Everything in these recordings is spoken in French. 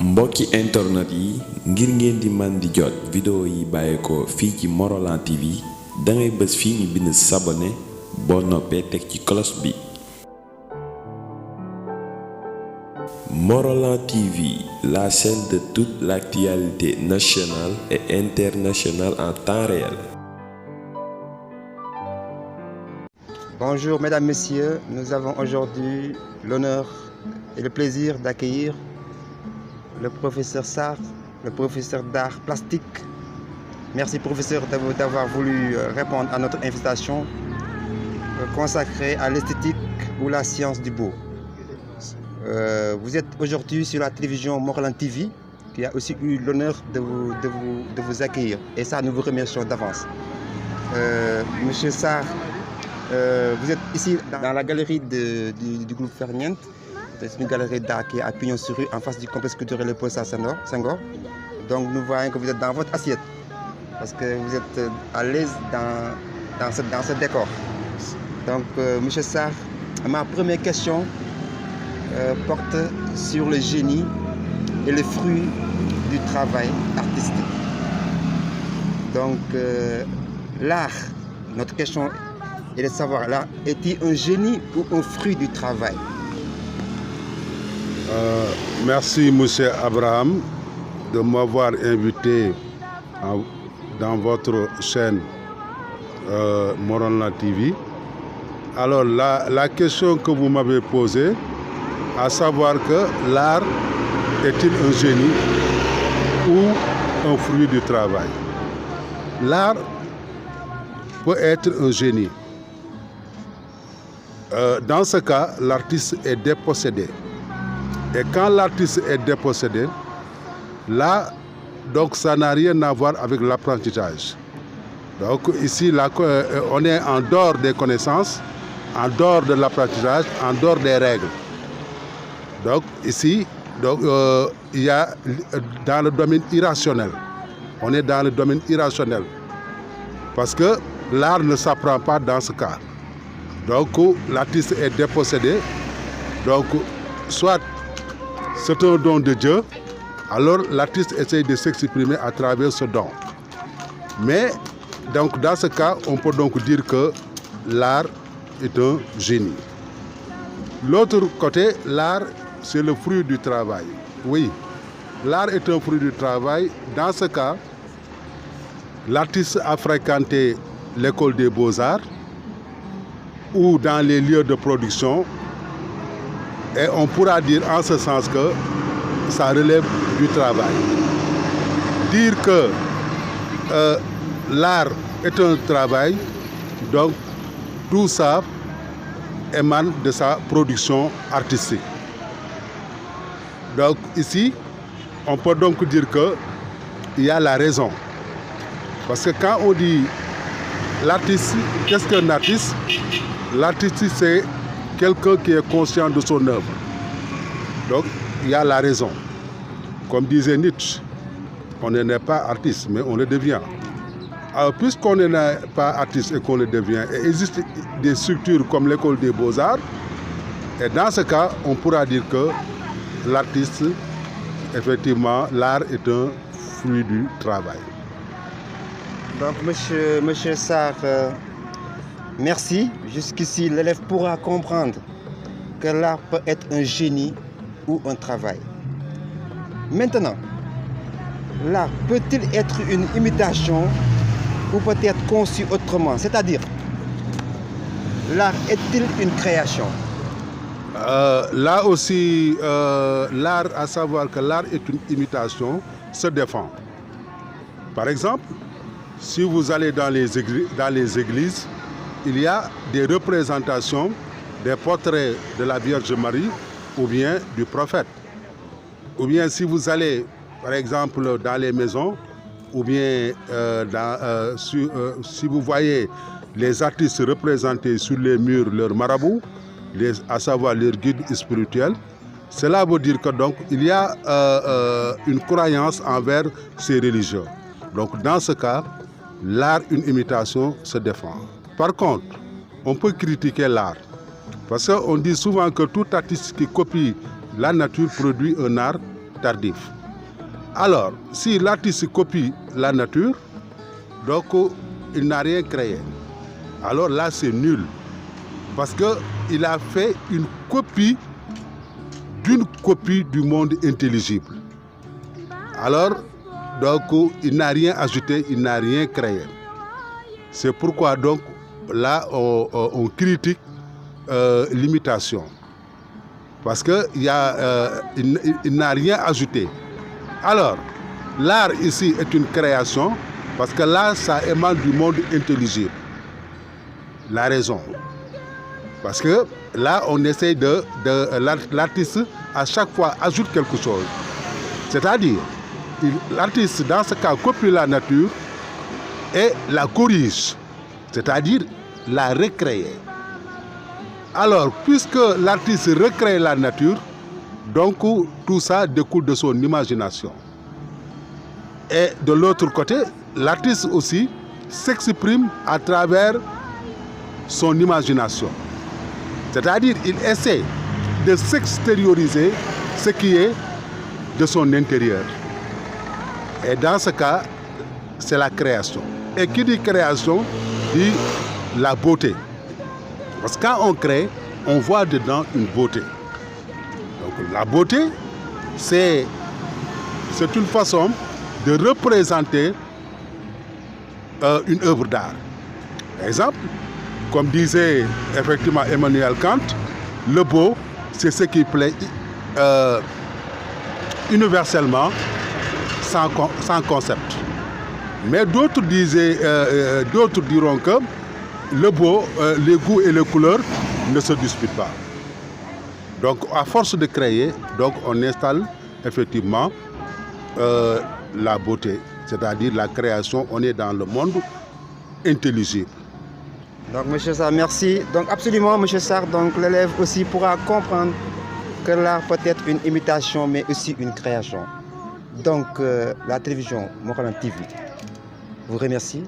mbokki internet yi ngir ngeen di man di jot vidéo yi bàyyeekoo fii ci Morolan TV dangay bës fii ñu bind s'abonner boo noppee teg ci cloche bi. Morolan TV, la chaîne de toute l'actualité nationale et internationale en temps réel. Bonjour mesdames, messieurs, nous avons aujourd'hui l'honneur et le plaisir d'accueillir le professeur Sarr, le professeur d'art plastique. Merci professeur d'avoir voulu répondre à notre invitation consacrée à l'esthétique ou la science du beau. Vous êtes aujourd'hui sur la télévision Morolan TV qui a aussi eu l'honneur de vous accueillir et ça nous vous remercions d'avance. Monsieur Sarr, vous êtes ici dans la galerie du groupe Ferniente. C'est une galerie d'art qui est à Pignon-sur-Rue en face du complexe culturel Léopold Sédar Senghor. Donc nous voyons que vous êtes dans votre assiette parce que vous êtes à l'aise dans ce décor. Donc monsieur Sarr, ma première question porte sur le génie et le fruit du travail artistique. Donc l'art, notre question est de savoir, l'art est-il un génie ou un fruit du travail? Merci monsieur Abraham de m'avoir invité dans votre chaîne Morolan TV. Alors la question que vous m'avez posée, à savoir que l'art est-il un génie ou un fruit du travail? L'art peut être un génie. Dans ce cas, l'artiste est dépossédé. Et quand l'artiste est dépossédé, là, donc ça n'a rien à voir avec l'apprentissage. Donc ici, là, on est en dehors des connaissances, en dehors de l'apprentissage, en dehors des règles. Donc ici, il y a dans le domaine irrationnel. On est dans le domaine irrationnel. Parce que l'art ne s'apprend pas dans ce cas. Donc l'artiste est dépossédé. Donc soit c'est un don de Dieu, alors l'artiste essaye de s'exprimer à travers ce don. Mais donc dans ce cas, on peut donc dire que l'art est un génie. L'autre côté, l'art, c'est le fruit du travail. Oui, l'art est un fruit du travail. Dans ce cas, l'artiste a fréquenté l'école des beaux-arts ou dans les lieux de production. Et on pourra dire en ce sens que ça relève du travail. Dire que l'art est un travail, donc tout ça émane de sa production artistique. Donc ici, on peut donc dire qu'il y a la raison. Parce que quand on dit l'artiste, qu'est-ce qu'un artiste? L'artiste, c'est quelqu'un qui est conscient de son œuvre. Donc, il y a la raison. Comme disait Nietzsche, on n'est pas artiste, mais on le devient. Alors, puisqu'on n'est pas artiste et qu'on le devient, il existe des structures comme l'école des beaux-arts, et dans ce cas, on pourra dire que l'artiste, effectivement, l'art est un fruit du travail. Donc, monsieur Sarr, merci. Jusqu'ici, l'élève pourra comprendre que l'art peut être un génie ou un travail. Maintenant, l'art peut-il être une imitation ou peut-être conçu autrement? C'est-à-dire, l'art est-il une création? Là aussi, l'art, à savoir que l'art est une imitation, se défend. Par exemple, si vous allez dans les églises, il y a des représentations des portraits de la Vierge Marie ou bien du prophète. Ou bien si vous allez, par exemple, dans les maisons, ou bien si vous voyez les artistes représentés sur les murs, leurs marabouts, à savoir leurs guides spirituels, cela veut dire que donc il y a une croyance envers ces religions. Donc dans ce cas, l'art, une imitation, se défend. Par contre, on peut critiquer l'art. Parce qu'on dit souvent que tout artiste qui copie la nature produit un art tardif. Alors, si l'artiste copie la nature, donc il n'a rien créé. Alors là, c'est nul. Parce qu'il a fait une copie d'une copie du monde intelligible. Alors, donc, il n'a rien ajouté, il n'a rien créé. C'est pourquoi, donc, là, on critique l'imitation. Parce qu'il n'a rien ajouté. Alors, l'art ici est une création, parce que là, ça émane du monde intelligible. La raison. Parce que là, on essaie l'artiste, à chaque fois, ajoute quelque chose. C'est-à-dire, l'artiste, dans ce cas, copie la nature et la corrige. C'est-à-dire, la recrée. Alors, puisque l'artiste recrée la nature, donc tout ça découle de son imagination. Et de l'autre côté, l'artiste aussi s'exprime à travers son imagination. C'est-à-dire qu'il essaie de s'extérioriser ce qui est de son intérieur. Et dans ce cas, c'est la création. Et qui dit création, dit la beauté. Parce que quand on crée, on voit dedans une beauté. Donc la beauté, c'est une façon de représenter une œuvre d'art. Par exemple, comme disait effectivement Emmanuel Kant, le beau, c'est ce qui plaît universellement, sans concept. Mais d'autres diront que le beau, les goûts et les couleurs ne se disputent pas. Donc, à force de créer, donc, on installe effectivement la beauté, c'est-à-dire la création. On est dans le monde intelligible. Donc, M. Sarr, merci. Donc, absolument, M. Sarr, donc l'élève aussi pourra comprendre que l'art peut être une imitation, mais aussi une création. Donc, la télévision Morolan TV vous remercie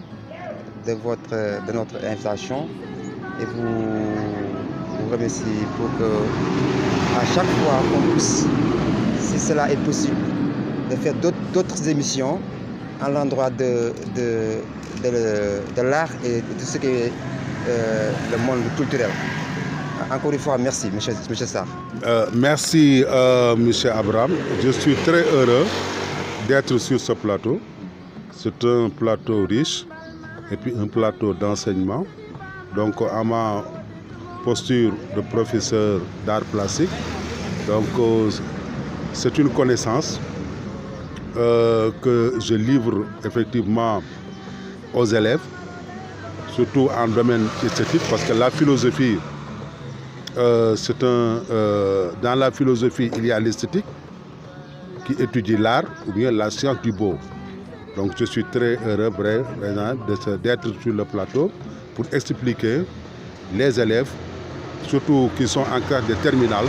de notre invitation et vous remercie pour que, à chaque fois qu'on puisse, si cela est possible, de faire d'autres émissions à l'endroit de l'art et de tout ce qui est le monde culturel. Encore une fois, merci, M. Sarr. Merci, M. Abraham. Je suis très heureux d'être sur ce plateau. C'est un plateau riche et puis un plateau d'enseignement. Donc, à ma posture de professeur d'art plastique, donc c'est une connaissance que je livre effectivement aux élèves, surtout en domaine esthétique, parce que la philosophie, dans la philosophie, il y a l'esthétique qui étudie l'art ou bien la science du beau. Donc je suis très heureux d'être sur le plateau pour expliquer les élèves, surtout qui sont en classe de terminale,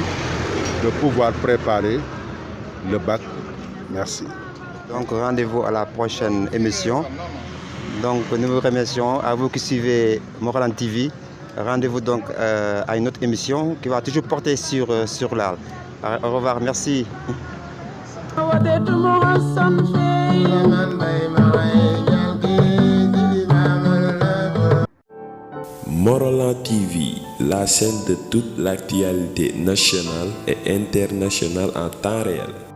de pouvoir préparer le bac. Merci. Donc rendez-vous à la prochaine émission. Donc nous vous remercions à vous qui suivez Morolan TV. Rendez-vous donc à une autre émission qui va toujours porter sur l'art. Au revoir, merci. Morolan TV, la chaîne de toute l'actualité nationale et internationale en temps réel.